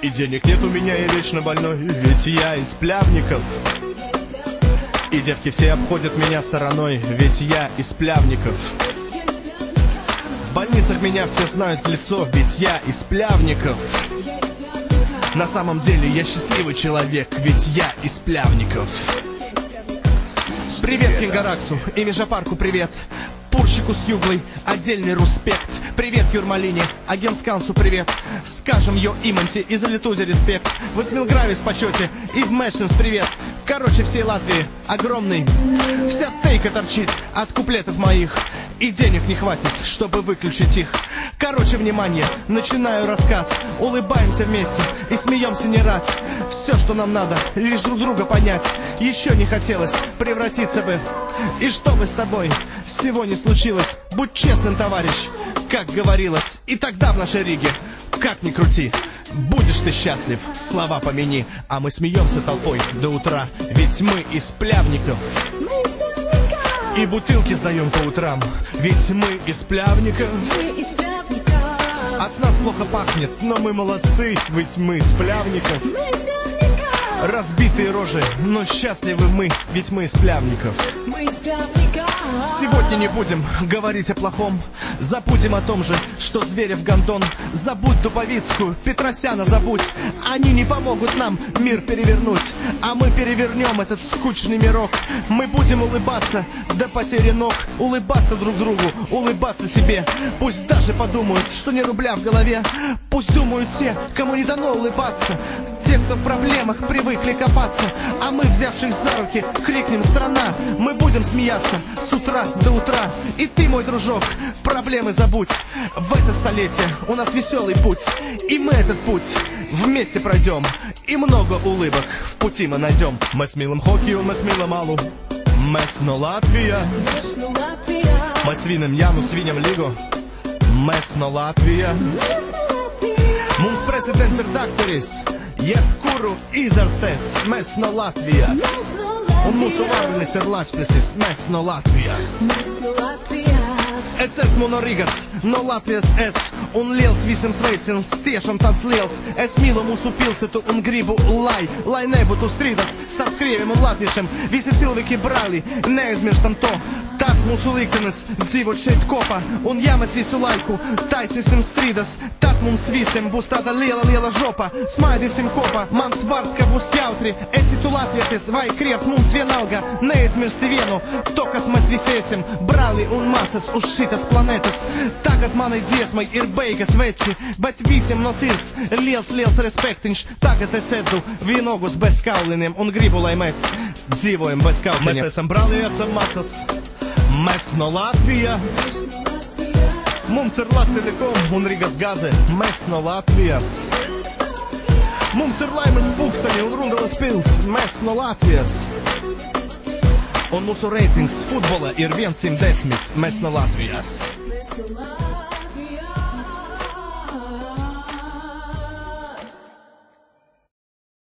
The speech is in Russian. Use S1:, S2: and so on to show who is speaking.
S1: И денег нет у меня, я вечно больной, ведь я из Плявников. И девки все обходят меня стороной, ведь я из Плявников. В больницах меня все знают в лицо, ведь я из Плявников. На самом деле я счастливый человек, ведь я из Плявников. Привет Кингараксу и Межапарку привет. Пурщику с Юглой отдельный респект. Привет Юрмалине, агент Скансу привет. Скажем Йо Иманти и Залитузе респект. В Эцмилгравис почете и в Мэшнс привет. Короче, всей Латвии огромный. Вся тейка торчит от куплетов моих. И денег не хватит, чтобы выключить их. Короче, внимание, начинаю рассказ. Улыбаемся вместе и смеемся не раз. Все, что нам надо, лишь друг друга понять. Еще не хотелось превратиться бы. И что бы с тобой всего не случилось, будь честным, товарищ, как говорилось. И тогда в нашей Риге, как ни крути, будешь ты счастлив, слова помяни. А мы смеемся толпой до утра, ведь мы из Плявников. И бутылки сдаем по утрам, ведь мы из Плявников. От нас плохо пахнет, но мы молодцы, ведь мы из Плявников. Разбитые рожи, но счастливы мы, ведь мы из Плявников. Сегодня не будем говорить о плохом. Забудем о том же, что Зверев гондон. Забудь Дубовицкую, Петросяна забудь. Они не помогут нам мир перевернуть. А мы перевернем этот скучный мирок. Мы будем улыбаться до потери ног. Улыбаться друг другу, улыбаться себе. Пусть даже подумают, что не рубля в голове. Пусть думают те, кому не дано улыбаться. Те, кто в проблемах привыкли копаться. А мы, взявшись за руки, крикнем «Страна!». Мы будем смеяться с утра до утра. И ты, мой дружок, проблемы забудь. В это столетие у нас веселый путь. И мы этот путь вместе пройдем. И много улыбок в пути мы найдем. Мы с милым хоккеем, мы с милым Алу. Mēs no Latvijas. Mēs svinam Jānu, svinam Ligu. Mēs no Latvijas. Mums prezidents ir dakteris, jebkuru izārstēs. Mēs no Latvijas. Un mūsu vārnis ir Latvijas. Mēs no Latvijas. Es esmu no Rīgas, no Latvijas es. Un liels visiem sveiciens, tiešām tāds liels. Es mīlu mūsu pilsētu un gribu, lai nebūtu strīdas starp krieviem un latviešiem. Visi cilvēki brāli, neaizmirstam to. Tāds mūsu liktenis, dzīvot šeit kopā. Un ja mēs visu laiku taisīsim strīdas, tad mums visiem būs tāda liela žopa. Smaidīsim kopā, mans vārds, ka būs jautri. Esi tu latvietis vai krievs, mums vienalga. Neaizmirsti vienu, to, kas mēs visi esam. Brāli un māsas uz šitas planetas. Tagad manai dziesmai ir beigas veči, bet visiem no sirds liels respektiņš. Tagad es edu vienogus bez kauliniem un gribu, lai mēs dzīvojam bez kauliniem. Mēs esam brāli, esam māsas. Mēs no Latvijas. Mums ir Latelekom un Rīgas gāze. Mēs no Latvijas. Mums ir Laimes pulksteņi un Rundalas pils. Mēs no Latvijas. Un mūsu reitings futbola ir 110. Mēs no Latvijas.